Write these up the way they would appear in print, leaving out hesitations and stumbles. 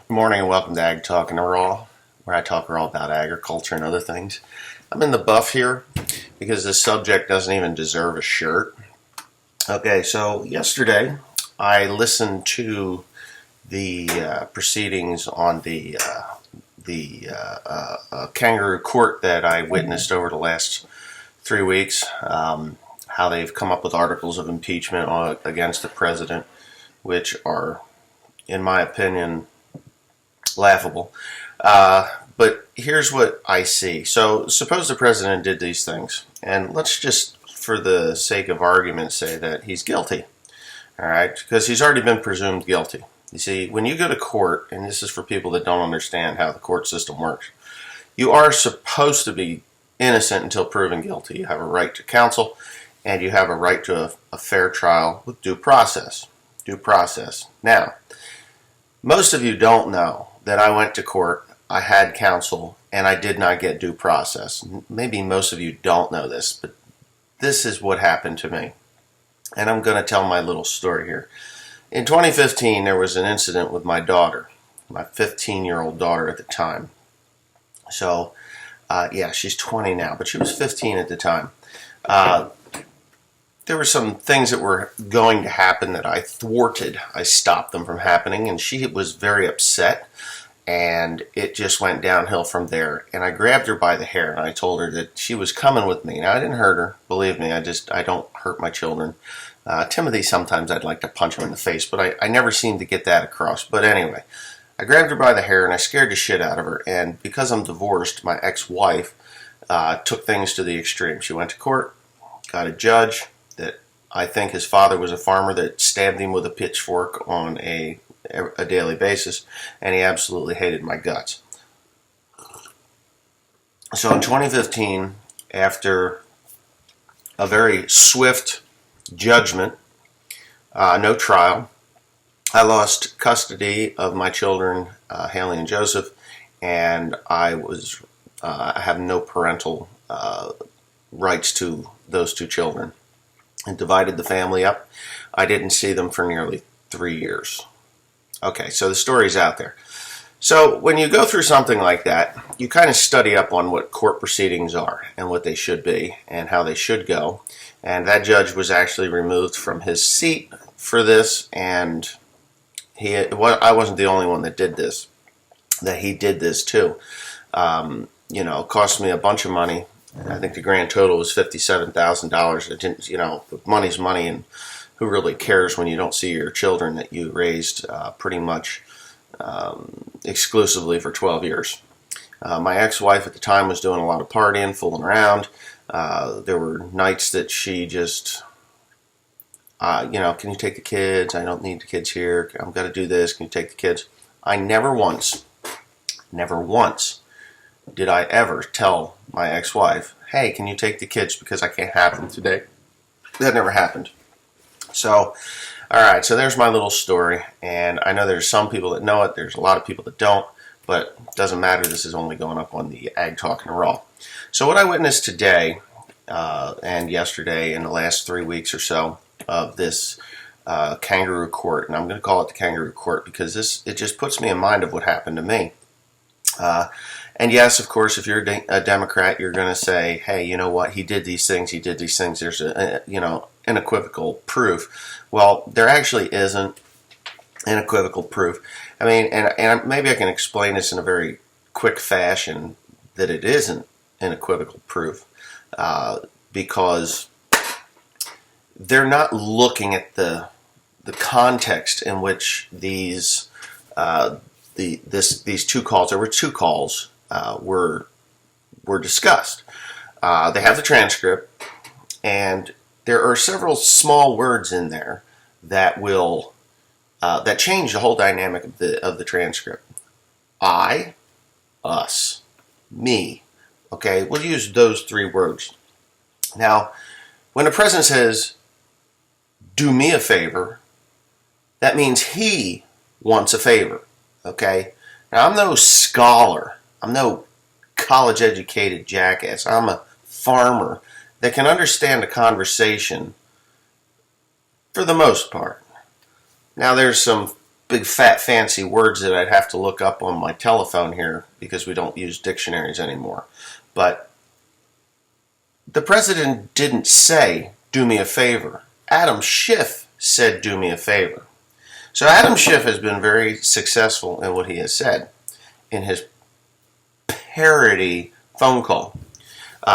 Good morning and welcome to Ag Talk and Raw, where I talk raw about agriculture and other things. I'm in the buff here because this subject doesn't even deserve a shirt. Okay, so yesterday I listened to the proceedings on the kangaroo court that I witnessed over the last 3 weeks. How they've come up with articles of impeachment against the president, which are, in my opinion, laughable. But here's what I see. So suppose the president did these things, and let's just, for the sake of argument, say that he's guilty. All right, because he's already been presumed guilty. You see, when you go to court, and this is for people that don't understand how the court system works, you are supposed to be innocent until proven guilty. You have a right to counsel, and you have a right to a fair trial with due process. Due process. Now, most of you don't know that I went to court, I had counsel, and I did not get due process. Maybe most of you don't know this, but this is what happened to me. And I'm going to tell my little story here. In 2015, there was an incident with my daughter, my 15-year-old daughter at the time. So, she's 20 now, but she was 15 at the time. There were some things that were going to happen that I thwarted. I stopped them from happening, and she was very upset, and it just went downhill from there. And I grabbed her by the hair, and I told her that she was coming with me. Now, I didn't hurt her. Believe me, I don't hurt my children. Timothy, sometimes I'd like to punch him in the face, but I never seem to get that across. But anyway, I grabbed her by the hair, and I scared the shit out of her. And because I'm divorced, my ex-wife took things to the extreme. She went to court, got a judge that I think his father was a farmer that stabbed him with a pitchfork on a daily basis, and he absolutely hated my guts. So in 2015, after a very swift judgment, no trial, I lost custody of my children, Haley and Joseph, and I have no parental rights to those two children. And divided the family up. I didn't see them for nearly 3 years. Okay, so the story's out there. So when you go through something like that, you kind of study up on what court proceedings are and what they should be and how they should go. And that judge was actually removed from his seat for this, and I wasn't the only one that did this. That he did this too. It cost me a bunch of money. I think the grand total was $57,000. It didn't, money's money, and who really cares when you don't see your children that you raised pretty much exclusively for 12 years. My ex-wife at the time was doing a lot of partying, fooling around. There were nights that she just, can you take the kids? I don't need the kids here. I'm going to do this. Can you take the kids? I never once did I ever tell my ex-wife, hey, can you take the kids because I can't have them today? That never happened. So, all right, so there's my little story, and I know there's some people that know it, there's a lot of people that don't, but it doesn't matter, this is only going up on the Ag Talk and Raw. So what I witnessed today and yesterday in the last 3 weeks or so of this kangaroo court, and I'm going to call it the kangaroo court because it just puts me in mind of what happened to me. And yes, of course, if you're a Democrat, you're going to say, hey, you know what, he did these things, there's unequivocal proof. Well, there actually isn't unequivocal proof. I mean, and maybe I can explain this in a very quick fashion that it isn't unequivocal proof because they're not looking at the context in which these two calls, there were two calls, were discussed. They have the transcript, and there are several small words in there that will that change the whole dynamic of the transcript. I, us, me. Okay, we'll use those three words. Now, when the president says, "Do me a favor," that means he wants a favor. Okay. Now, I'm no scholar. I'm no college-educated jackass. I'm a farmer that can understand a conversation for the most part. Now, there's some big fat fancy words that I'd have to look up on my telephone here because we don't use dictionaries anymore. But the president didn't say, do me a favor. Adam Schiff said, do me a favor. So Adam Schiff has been very successful in what he has said in his parody phone call.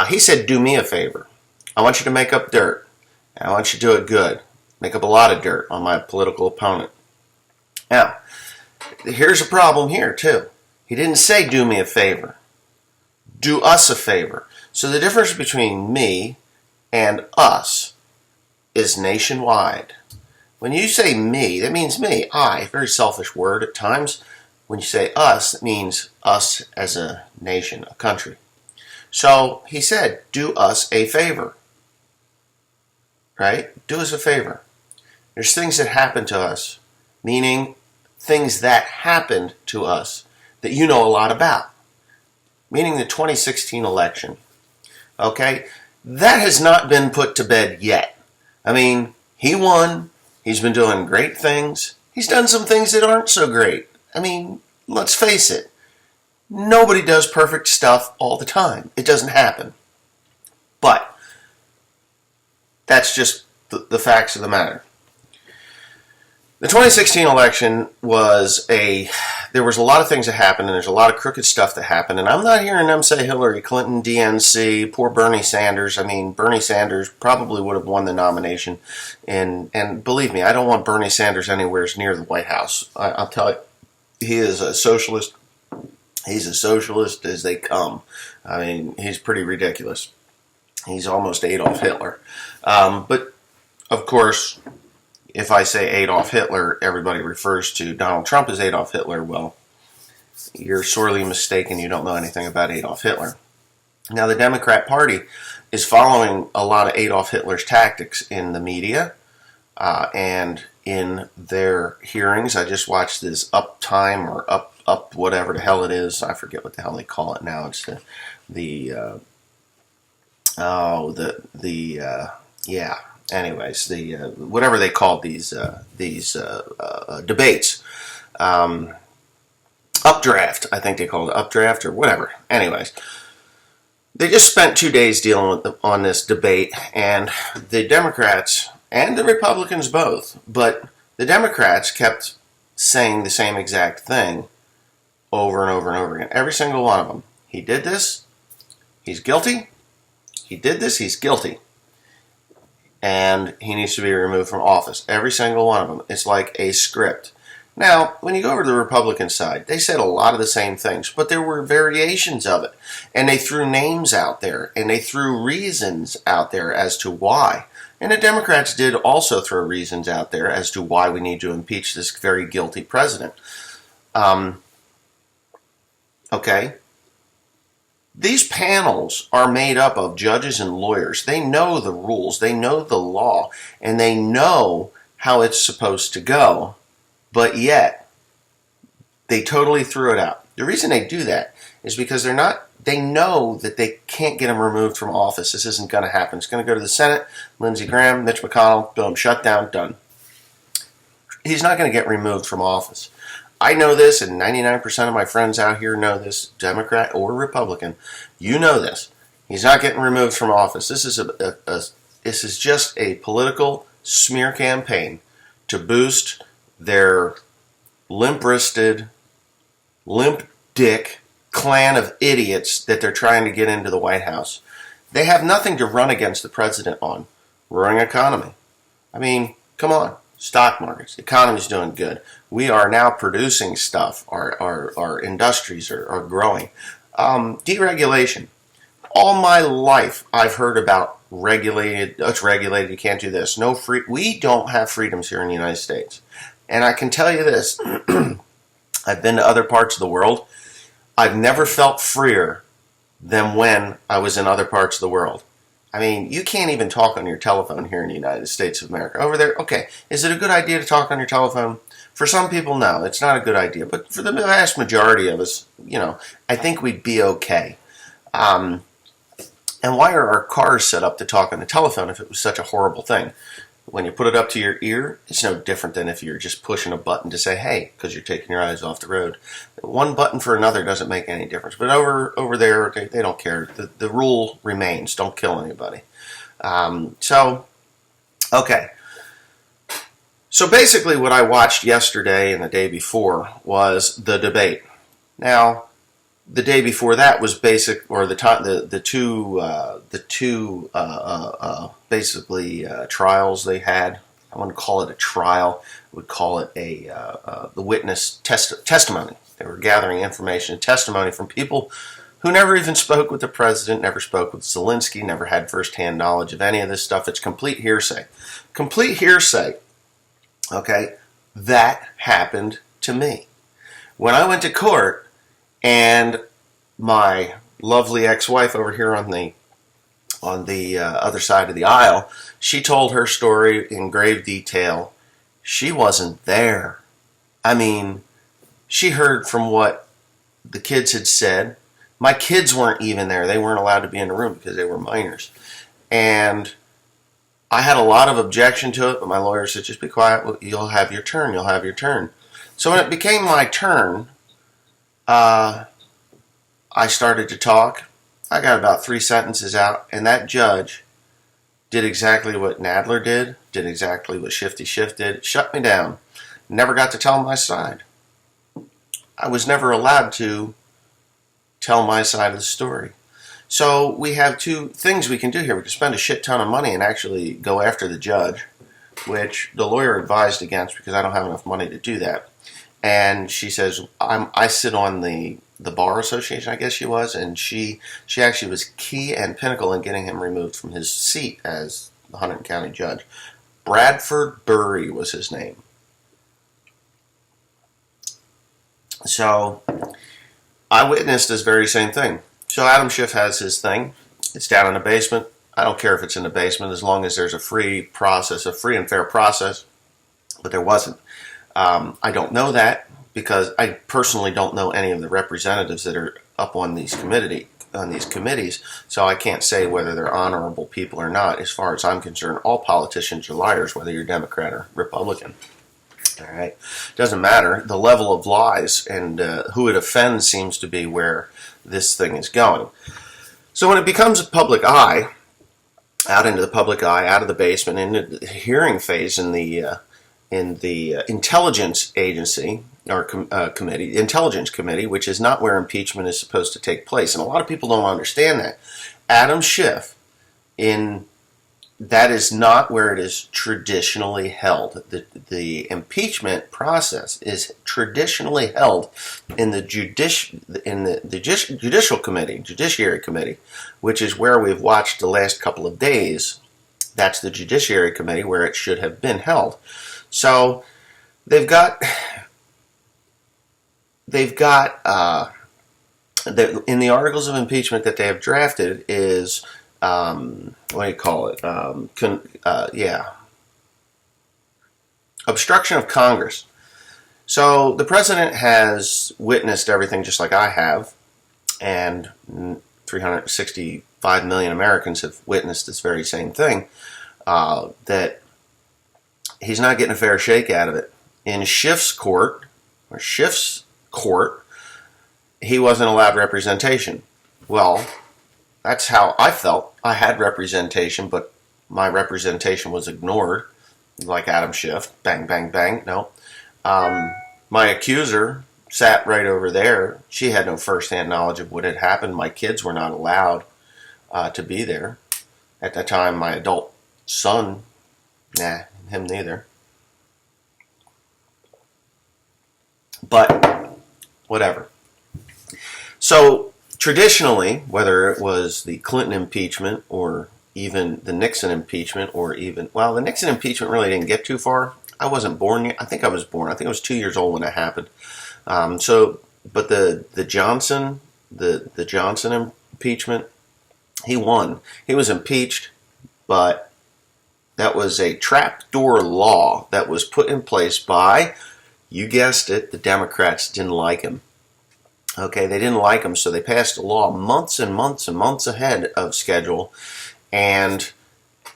He said, do me a favor. I want you to make up dirt. I want you to do it good. Make up a lot of dirt on my political opponent. Now, here's a problem here, too. He didn't say, do me a favor. Do us a favor. So the difference between me and us is nationwide. When you say me, that means me, I. Very selfish word at times. When you say us, it means us as a nation, a country. So he said, do us a favor. Right? Do us a favor. There's things that happen to us, meaning things that happened to us that you know a lot about. Meaning the 2016 election. Okay? That has not been put to bed yet. I mean, he won. He's been doing great things. He's done some things that aren't so great. I mean, let's face it. Nobody does perfect stuff all the time. It doesn't happen. But that's just the facts of the matter. The 2016 election there was a lot of things that happened, and there's a lot of crooked stuff that happened, and I'm not hearing them say Hillary Clinton, DNC, poor Bernie Sanders. I mean, Bernie Sanders probably would have won the nomination, and believe me, I don't want Bernie Sanders anywhere near the White House. I'll tell you, he is a socialist. He's a socialist as they come. I mean, he's pretty ridiculous. He's almost Adolf Hitler. But, of course, if I say Adolf Hitler, everybody refers to Donald Trump as Adolf Hitler. Well, you're sorely mistaken. You don't know anything about Adolf Hitler. Now, the Democrat Party is following a lot of Adolf Hitler's tactics in the media and in their hearings. I just watched this Uptime or up whatever the hell it is. I forget what the hell they call it now. It's Anyways, whatever they called these debates, updraft. I think they called it updraft or whatever. Anyways, they just spent 2 days dealing on this debate, and the Democrats and the Republicans both, but the Democrats kept saying the same exact thing over and over and over again. Every single one of them. He did this. He's guilty. He did this. He's guilty. And he needs to be removed from office. Every single one of them. It's like a script. Now, when you go over to the Republican side, they said a lot of the same things, but there were variations of it. And they threw names out there, and they threw reasons out there as to why. And the Democrats did also throw reasons out there as to why we need to impeach this very guilty president. Okay? These panels are made up of judges and lawyers. They know the rules, they know the law, and they know how it's supposed to go, but yet they totally threw it out. The reason they do that is because they know that they can't get him removed from office. This isn't going to happen. It's going to go to the Senate, Lindsey Graham, Mitch McConnell, boom, shut down, done. He's not going to get removed from office. I know this, and 99% of my friends out here know this, Democrat or Republican. You know this. He's not getting removed from office. This is just a political smear campaign to boost their limp-wristed, limp-dick clan of idiots that they're trying to get into the White House. They have nothing to run against the president on. Roaring economy. I mean, come on. Stock markets, the economy's doing good. We are now producing stuff. Our industries are growing. Deregulation. All my life, I've heard about regulated. Oh, it's regulated. You can't do this. No free. We don't have freedoms here in the United States. And I can tell you this. I've been to other parts of the world. I've never felt freer than when I was in other parts of the world. I mean, you can't even talk on your telephone here in the United States of America. Over there, okay, is it a good idea to talk on your telephone? For some people, no, it's not a good idea. But for the vast majority of us, I think we'd be okay. And why are our cars set up to talk on the telephone if it was such a horrible thing? when you put it up to your ear, it's no different than if you're just pushing a button to say, hey, because you're taking your eyes off the road. One button for another doesn't make any difference. But over there, they don't care. The rule remains, don't kill anybody. Okay. So basically what I watched yesterday and the day before was the debate. Now, the day before that was the two trials they had. I wouldn't call it a trial. I would call it the witness testimony. They were gathering information and testimony from people who never even spoke with the president, never spoke with Zelensky, never had firsthand knowledge of any of this stuff. It's complete hearsay. Complete hearsay. Okay, that happened to me. When I went to court, and my lovely ex-wife over here on the other side of the aisle, she told her story in grave detail. She wasn't there. I mean, she heard from what the kids had said. My kids weren't even there. They weren't allowed to be in the room because they were minors. And I had a lot of objection to it, but my lawyer said, just be quiet. You'll have your turn. You'll have your turn. So when it became my turn, I started to talk. I got about 3 sentences out, and that judge did exactly what Nadler did exactly what Shifty Schiff did, shut me down. Never got to tell my side. I was never allowed to tell my side of the story. So we have two things we can do here. We can spend a shit ton of money and actually go after the judge, which the lawyer advised against because I don't have enough money to do that. And she says, I sit on the Bar Association, I guess she was, and she actually was key and pinnacle in getting him removed from his seat as the Hunterdon County judge. Bradford Burry was his name. So I witnessed this very same thing. So Adam Schiff has his thing. It's down in the basement. I don't care if it's in the basement as long as there's a free and fair process. But there wasn't. I don't know that because I personally don't know any of the representatives that are up on these committees. So I can't say whether they're honorable people or not. As far as I'm concerned, all politicians are liars, whether you're Democrat or Republican. All right, doesn't matter. The level of lies and who it offends seems to be where this thing is going. So when it becomes a public eye, out into the public eye, out of the basement, into the hearing phase in the intelligence agency or committee, intelligence committee, which is not where impeachment is supposed to take place, and a lot of people don't understand that. Adam Schiff that is not where it is traditionally held. The impeachment process is traditionally held in the Judicial Committee, Judiciary Committee, which is where we've watched the last couple of days. That's the Judiciary Committee where it should have been held. So they've got in the articles of impeachment that they have drafted is what do you call it? Obstruction of Congress. So the president has witnessed everything just like I have, and 365 million Americans have witnessed this very same thing, that he's not getting a fair shake out of it. In Schiff's court, he wasn't allowed representation. Well, that's how I felt. I had representation, but my representation was ignored, like Adam Schiff. Bang, bang, bang. No. My accuser sat right over there. She had no firsthand knowledge of what had happened. My kids were not allowed to be there. At that time, my adult son, him neither. But, whatever. So, traditionally, whether it was the Clinton impeachment or even the Nixon impeachment the Nixon impeachment really didn't get too far. I wasn't born yet. I think I was born. I think I was 2 years old when it happened. But the Johnson impeachment, he won. He was impeached, but that was a trapdoor law that was put in place by, you guessed it, the Democrats didn't like him. Okay, they didn't like him, so they passed a law months and months and months ahead of schedule, and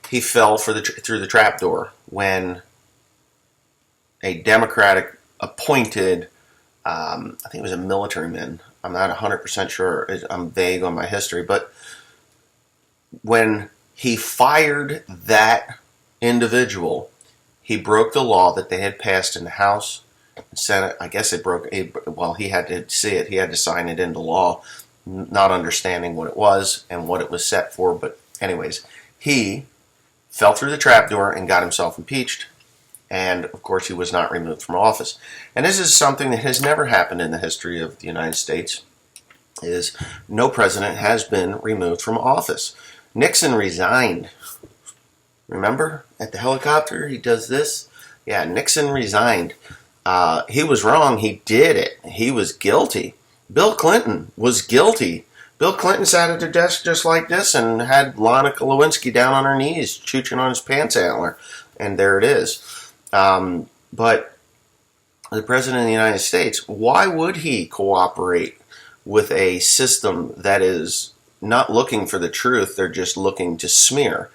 he fell through the trapdoor when a Democratic appointed, I think it was a military man. I'm not 100% sure. I'm vague on my history, but when he fired that individual, he broke the law that they had passed in the House and Senate. I guess he had to see it. He had to sign it into law, not understanding what it was and what it was set for. But anyways, he fell through the trapdoor and got himself impeached. And, of course, he was not removed from office. And this is something that has never happened in the history of the United States, is no president has been removed from office. Nixon resigned. Remember? At the helicopter, he does this. Yeah, Nixon resigned. He was wrong. He did it. He was guilty. Bill Clinton was guilty. Bill Clinton sat at the desk just like this and had Monica Lewinsky down on her knees, chooching on his pants antler. And there it is. But the President of the United States, why would he cooperate with a system that is not looking for the truth? They're just looking to smear.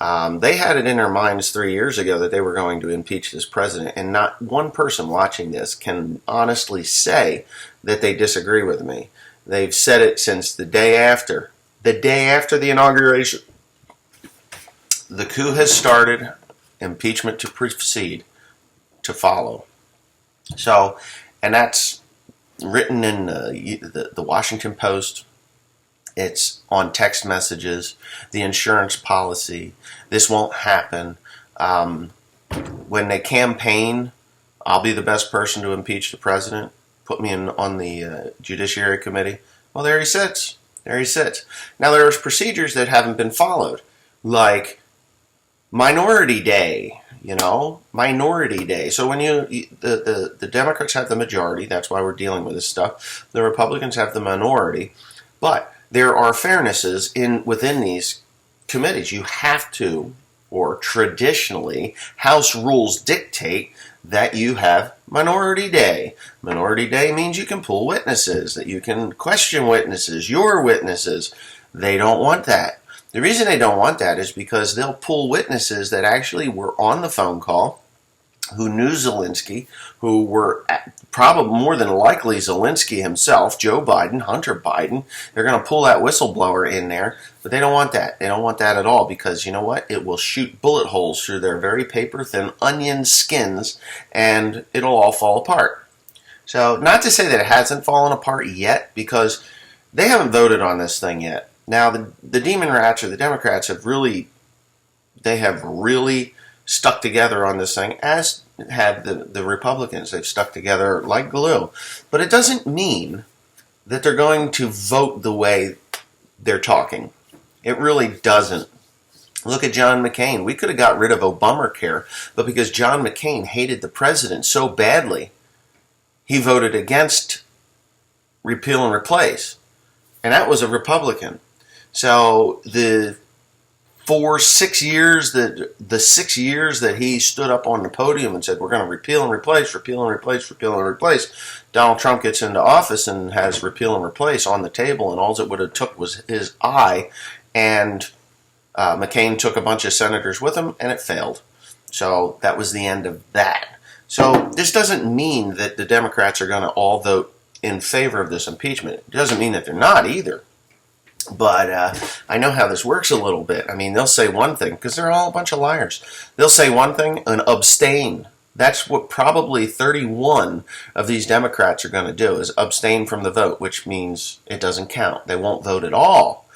They had it in their minds 3 years ago that they were going to impeach this president, and not one person watching this can honestly say that they disagree with me. They've said it since the day after the inauguration. The coup has started. Impeachment to proceed, to follow. So, and that's written in the Washington Post. It's on text messages, the insurance policy. This won't happen. When they campaign, I'll be the best person to impeach the president. Put me on the Judiciary Committee. Well, there he sits. There he sits. Now, there's procedures that haven't been followed, like Minority Day, Minority Day. So when the Democrats have the majority, that's why we're dealing with this stuff. The Republicans have the minority, but there are fairnesses within these committees. You have to, or traditionally, House rules dictate that you have Minority Day. Minority Day means you can pull witnesses, that you can question witnesses, your witnesses. They don't want that. The reason they don't want that is because they'll pull witnesses that actually were on the phone call, who knew Zelensky, who were probably more than likely Zelensky himself, Joe Biden, Hunter Biden. They're going to pull that whistleblower in there, but they don't want that. They don't want that at all because, you know what? It will shoot bullet holes through their very paper-thin onion skins, and it'll all fall apart. So, not to say that it hasn't fallen apart yet, because they haven't voted on this thing yet. Now, the Demon Rats, or the Democrats, have really stuck together on this thing, as have the Republicans. They've stuck together like glue. But it doesn't mean that they're going to vote the way they're talking. It really doesn't. Look at John McCain. We could have got rid of Obamacare, but because John McCain hated the president so badly, he voted against repeal and replace. And that was a Republican. So the 6 years that he stood up on the podium and said, we're going to repeal and replace, repeal and replace, repeal and replace, Donald Trump gets into office and has repeal and replace on the table, and all it would have took was his eye, and McCain took a bunch of senators with him, and it failed. So that was the end of that. So this doesn't mean that the Democrats are going to all vote in favor of this impeachment. It doesn't mean that they're not either. But I know how this works a little bit. I mean, they'll say one thing, because they're all a bunch of liars. They'll say one thing and abstain. That's what probably 31 of these Democrats are going to do, is abstain from the vote, which means it doesn't count. They won't vote at all.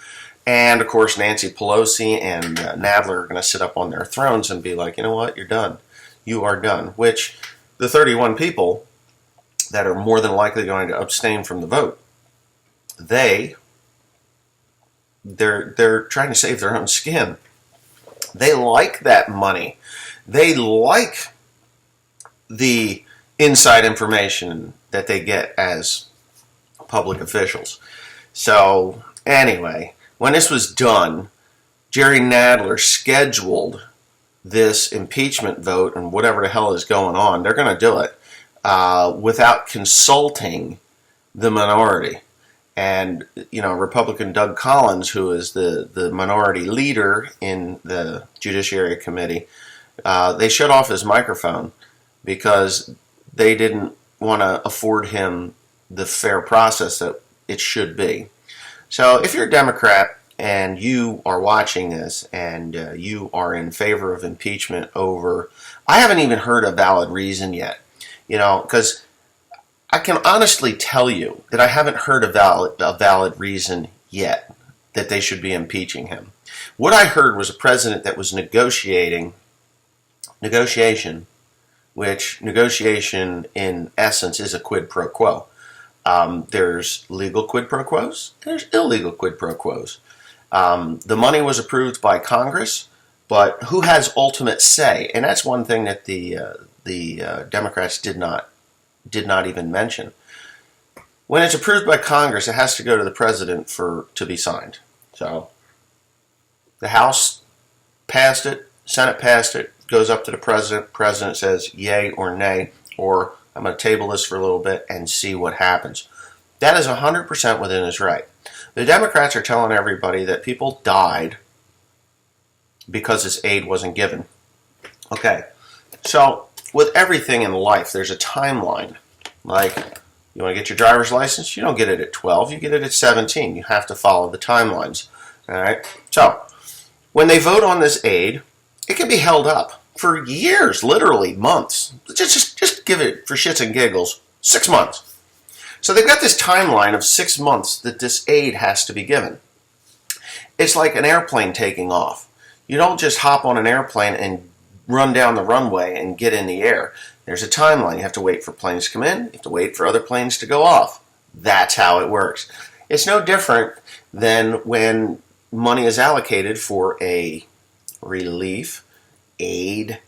And, of course, Nancy Pelosi and Nadler are going to sit up on their thrones and be like, you know what, you're done. You are done. Which the 31 people that are more than likely going to abstain from the vote, they're trying to save their own skin. They like that money. They like the inside information that they get as public officials. So, anyway, when this was done, Jerry Nadler scheduled this impeachment vote and whatever the hell is going on. They're going to do it without consulting the minority. And, Republican Doug Collins, who is the minority leader in the Judiciary Committee, they shut off his microphone because they didn't want to afford him the fair process that it should be. So if you're a Democrat and you are watching this and you are in favor of impeachment over, I haven't even heard a valid reason yet, because I can honestly tell you that I haven't heard a valid reason yet that they should be impeaching him. What I heard was a president that was negotiation, which negotiation in essence is a quid pro quo. There's legal quid pro quos, there's illegal quid pro quos. The money was approved by Congress, but who has ultimate say? And that's one thing that the Democrats did not even mention. When it's approved by Congress, it has to go to the president to be signed. So the House passed it, Senate passed it, goes up to the president. President says yay or nay, or I'm going to table this for a little bit and see what happens. That is 100% within his right. The Democrats are telling everybody that people died because this aid wasn't given. Okay, so with everything in life, there's a timeline. Like, you want to get your driver's license? You don't get it at 12, you get it at 17. You have to follow the timelines. All right? So, when they vote on this aid, it can be held up for years, literally months. Just give it, for shits and giggles, 6 months. So they've got this timeline of 6 months that this aid has to be given. It's like an airplane taking off. You don't just hop on an airplane and run down the runway and get in the air. There's a timeline. You have to wait for planes to come in. You have to wait for other planes to go off. That's how it works. It's no different than when money is allocated for a relief, aid,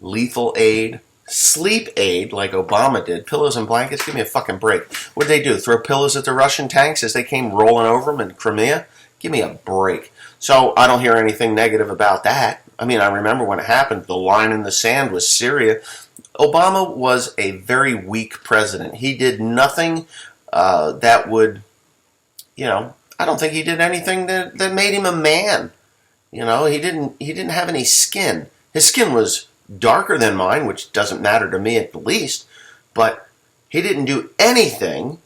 lethal aid, sleep aid like Obama did. Pillows and blankets? Give me a fucking break. What did they do? Throw pillows at the Russian tanks as they came rolling over them in Crimea? Give me a break. So I don't hear anything negative about that. I mean, I remember when it happened, the line in the sand was Syria. Obama was a very weak president. He did nothing that would, I don't think he did anything that made him a man. He didn't have any skin. His skin was darker than mine, which doesn't matter to me at the least, but he didn't do anything,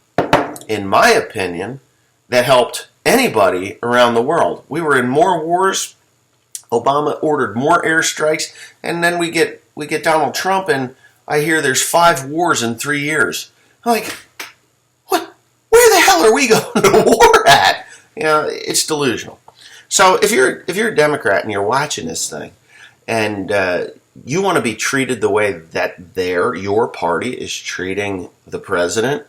in my opinion, that helped anybody around the world. We were in more wars. Obama ordered more airstrikes, and then we get Donald Trump, and I hear there's 5 wars in 3 years. I'm like, what? Where the hell are we going to war at? It's delusional. So if you're a Democrat and you're watching this thing, and you want to be treated the way that your party is treating the president,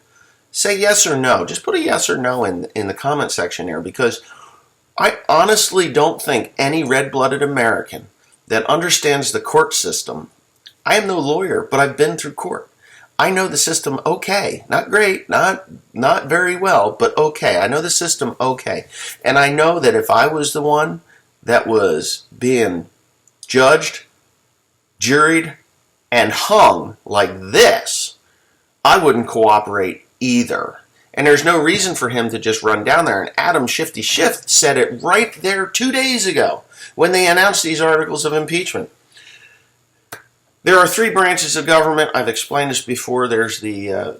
say yes or no. Just put a yes or no in the comment section there, because I honestly don't think any red-blooded American that understands the court system. I am no lawyer, but I've been through court. I know the system okay. Not great, not very well, but okay. I know the system okay. And I know that if I was the one that was being judged, juried, and hung like this, I wouldn't cooperate either. And there's no reason for him to just run down there. And Adam Shifty Schiff said it right there 2 days ago when they announced these articles of impeachment. There are 3 branches of government. I've explained this before. There's the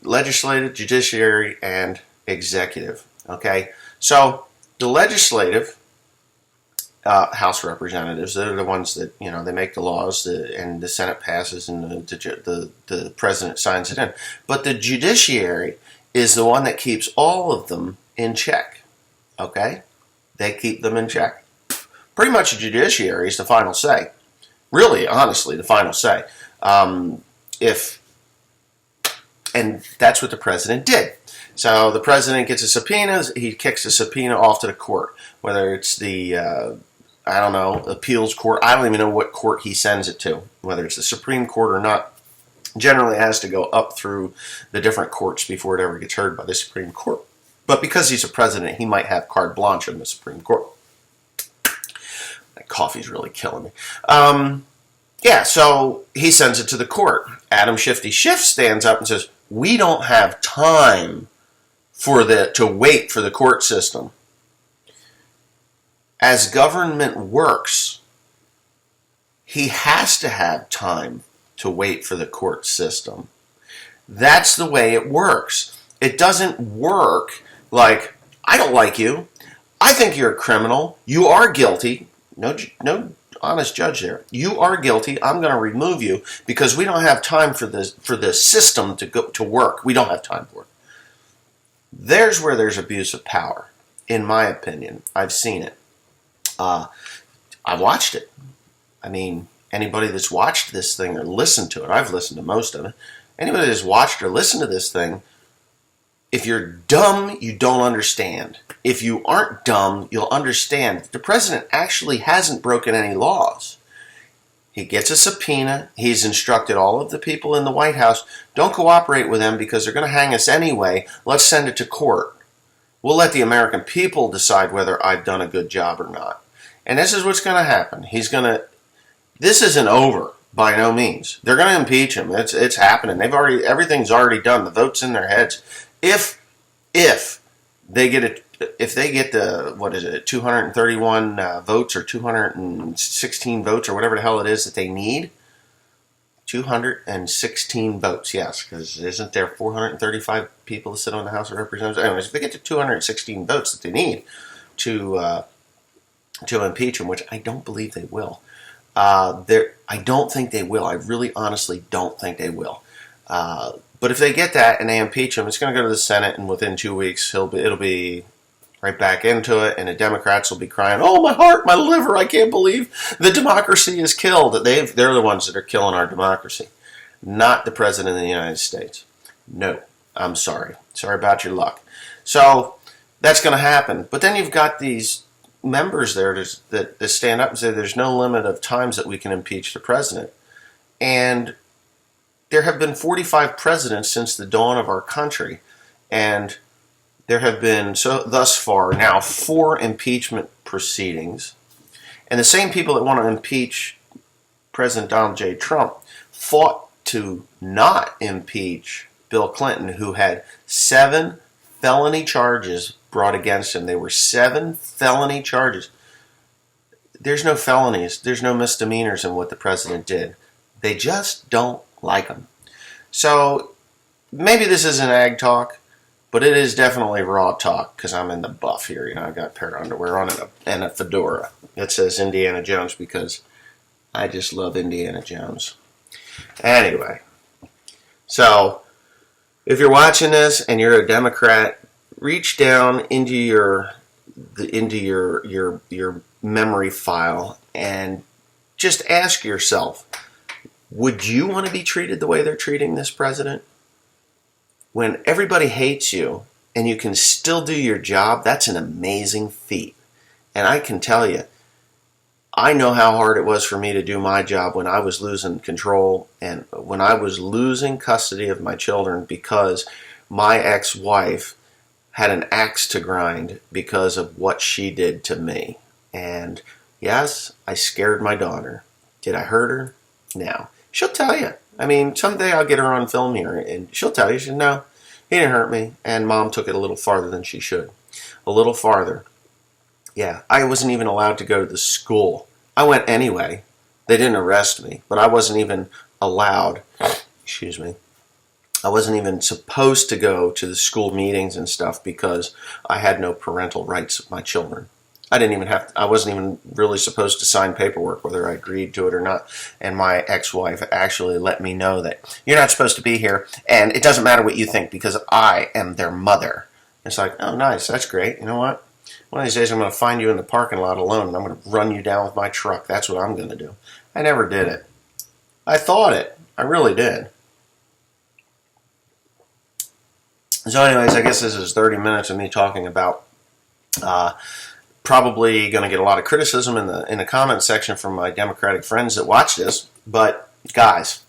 legislative, judiciary, and executive. Okay, so the legislative, House representatives, they're the ones that they make the laws, and the Senate passes, and the president signs it in. But the judiciary is the one that keeps all of them in check. Okay, they keep them in check. Pretty much, the judiciary is the final say. Really, honestly, the final say. And that's what the president did. So the president gets a subpoena. He kicks the subpoena off to the court, whether it's the appeals court. I don't even know what court he sends it to, whether it's the Supreme Court or not. Generally, it has to go up through the different courts before it ever gets heard by the Supreme Court. But because he's a president, he might have carte blanche in the Supreme Court. That coffee's really killing me. So he sends it to the court. Adam Shifty Schiff stands up and says, we don't have time to wait for the court system. As government works, he has to have time to wait for the court system. That's the way it works. It doesn't work like, I don't like you. I think you're a criminal. You are guilty. No honest judge there. You are guilty. I'm going to remove you because we don't have time for the system to work. We don't have time for it. There's where there's abuse of power, in my opinion. I've seen it. I've watched it. I mean, anybody that's watched this thing or listened to it, I've listened to most of it. Anybody that's watched or listened to this thing, if you're dumb, you don't understand. If you aren't dumb, you'll understand. The president actually hasn't broken any laws. He gets a subpoena. He's instructed all of the people in the White House, don't cooperate with them because they're going to hang us anyway. Let's send it to court. We'll let the American people decide whether I've done a good job or not. And this is what's going to happen. This isn't over by no means. They're going to impeach him. It's happening. Everything's already done. The vote's in their heads. If they get the 231 votes or 216 votes or whatever the hell it is that they need, 216 votes, yes, because isn't there 435 people that sit on the House of Representatives? Anyways, if they get to 216 votes that they need to impeach him, which I don't believe they will. I don't think they will. I really honestly don't think they will. But if they get that and they impeach him, it's going to go to the Senate, and within 2 weeks, it'll be right back into it, and the Democrats will be crying, "Oh, my heart, my liver! I can't believe the democracy is killed." They're the ones that are killing our democracy, not the President of the United States. No, I'm sorry. Sorry about your luck. So that's going to happen. But then you've got these members there that stand up and say there's no limit of times that we can impeach the president. And there have been 45 presidents since the dawn of our country. And there have been, thus far, now 4 impeachment proceedings. And the same people that want to impeach President Donald J. Trump fought to not impeach Bill Clinton, who had 7 felony charges brought against him. They were 7 felony charges. There's no felonies. There's no misdemeanors in what the president did. They just don't like him. So maybe this isn't ag talk, but it is definitely raw talk because I'm in the buff here. I got a pair of underwear on and a fedora that says Indiana Jones because I just love Indiana Jones. Anyway, so if you're watching this and you're a Democrat, reach down into your memory file and just ask yourself, would you want to be treated the way they're treating this president? When everybody hates you and you can still do your job, that's an amazing feat. And I can tell you, I know how hard it was for me to do my job when I was losing control and when I was losing custody of my children because my ex-wife had an axe to grind because of what she did to me. And yes, I scared my daughter. Did I hurt her? No. She'll tell you. I mean, someday I'll get her on film here, and she'll tell you, no, he didn't hurt me, and Mom took it a little farther than she should. A little farther. Yeah, I wasn't even allowed to go to the school. I went anyway. They didn't arrest me, but I wasn't even allowed, I wasn't even supposed to go to the school meetings and stuff because I had no parental rights of my children. I wasn't even really supposed to sign paperwork whether I agreed to it or not. And my ex-wife actually let me know that you're not supposed to be here and it doesn't matter what you think because I am their mother. It's like, oh, nice. That's great. You know what? One of these days I'm going to find you in the parking lot alone and I'm going to run you down with my truck. That's what I'm going to do. I never did it. I thought it. I really did. So anyways, I guess this is 30 minutes of me talking about probably going to get a lot of criticism in the comment section from my Democratic friends that watch this. But guys,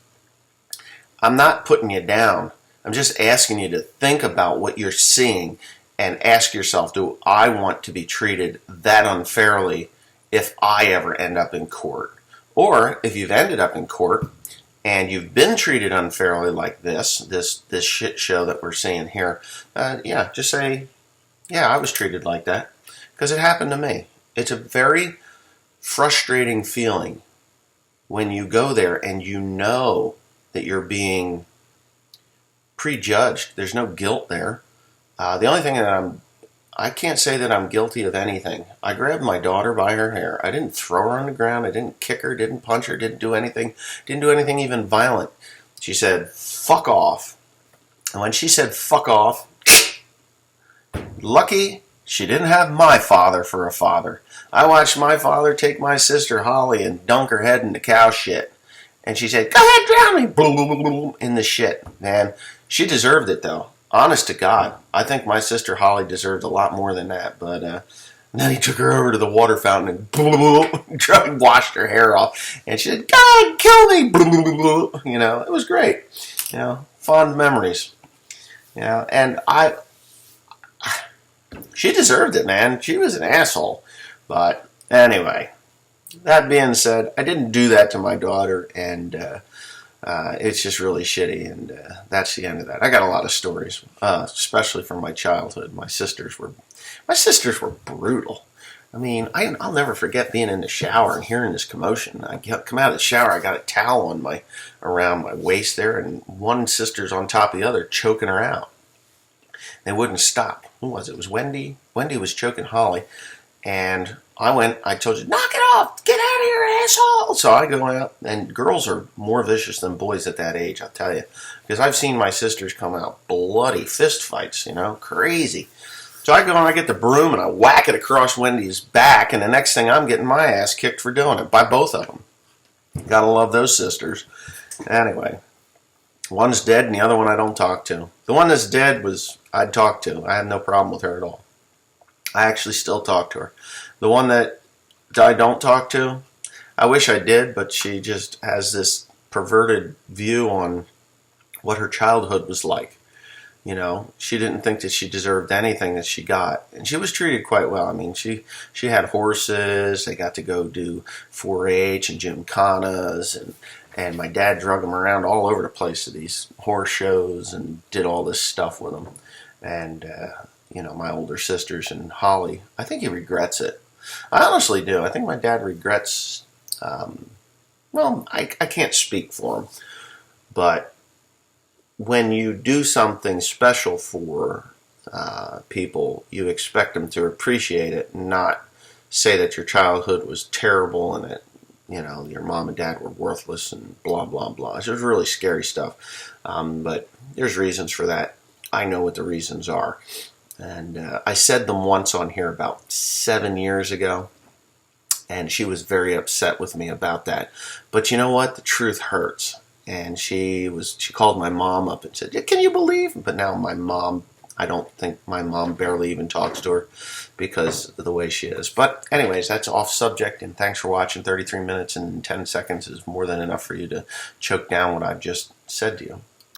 I'm not putting you down. I'm just asking you to think about what you're seeing and ask yourself, do I want to be treated that unfairly if I ever end up in court? Or if you've ended up in court and you've been treated unfairly like this shit show that we're seeing here, yeah, just say, yeah, I was treated like that because it happened to me. It's a very frustrating feeling when you go there and you know that you're being prejudged. There's no guilt there. The only thing that I can't say that I'm guilty of anything. I grabbed my daughter by her hair. I didn't throw her on the ground. I didn't kick her, didn't punch her, didn't do anything even violent. She said, fuck off. And when she said fuck off, lucky she didn't have my father for a father. I watched my father take my sister Holly and dunk her head in the cow shit. And she said, go ahead, drown me, boom, boom, boom, in the shit. Man, she deserved it, though. Honest to God, I think my sister Holly deserved a lot more than that. But then he took her over to the water fountain and tried to wash her hair off. And she said, God, kill me. You know, it was great. You know, fond memories. You know, and she deserved it, man. She was an asshole. But anyway, that being said, I didn't do that to my daughter, and it's just really shitty, and that's the end of that. I got a lot of stories, especially from my childhood. My sisters were brutal. I mean, I'll never forget being in the shower and hearing this commotion. I come out of the shower, I got a towel around my waist there, and one sister's on top of the other, choking her out. They wouldn't stop. Who was it? It was Wendy. Wendy was choking Holly, and I told you, knock it off, get out of here, asshole. So I go out, and girls are more vicious than boys at that age, I'll tell you. Because I've seen my sisters come out bloody fist fights, you know, crazy. So I go and I get the broom and I whack it across Wendy's back, and the next thing I'm getting my ass kicked for doing it, by both of them. Gotta love those sisters. Anyway, one's dead and the other one I don't talk to. The one that's dead I'd talk to. I had no problem with her at all. I actually still talk to her. The one that I don't talk to, I wish I did, but she just has this perverted view on what her childhood was like. You know, she didn't think that she deserved anything that she got. And she was treated quite well. I mean, she had horses. They got to go do 4-H and gymkhanas. And my dad drug them around all over the place to these horse shows and did all this stuff with them. And, you know, my older sisters and Holly, I think he regrets it. I honestly do. I think my dad regrets, well, I can't speak for him, but when you do something special for people, you expect them to appreciate it, not say that your childhood was terrible and that, you know, your mom and dad were worthless and blah, blah, blah. It was really scary stuff, but there's reasons for that. I know what the reasons are. And I said them once on here about 7 years ago, and she was very upset with me about that. But you know what? The truth hurts. And she called my mom up and said, can you believe? But now I don't think my mom barely even talks to her because of the way she is. But anyways, that's off subject, and thanks for watching. 33 minutes and 10 seconds is more than enough for you to choke down what I've just said to you.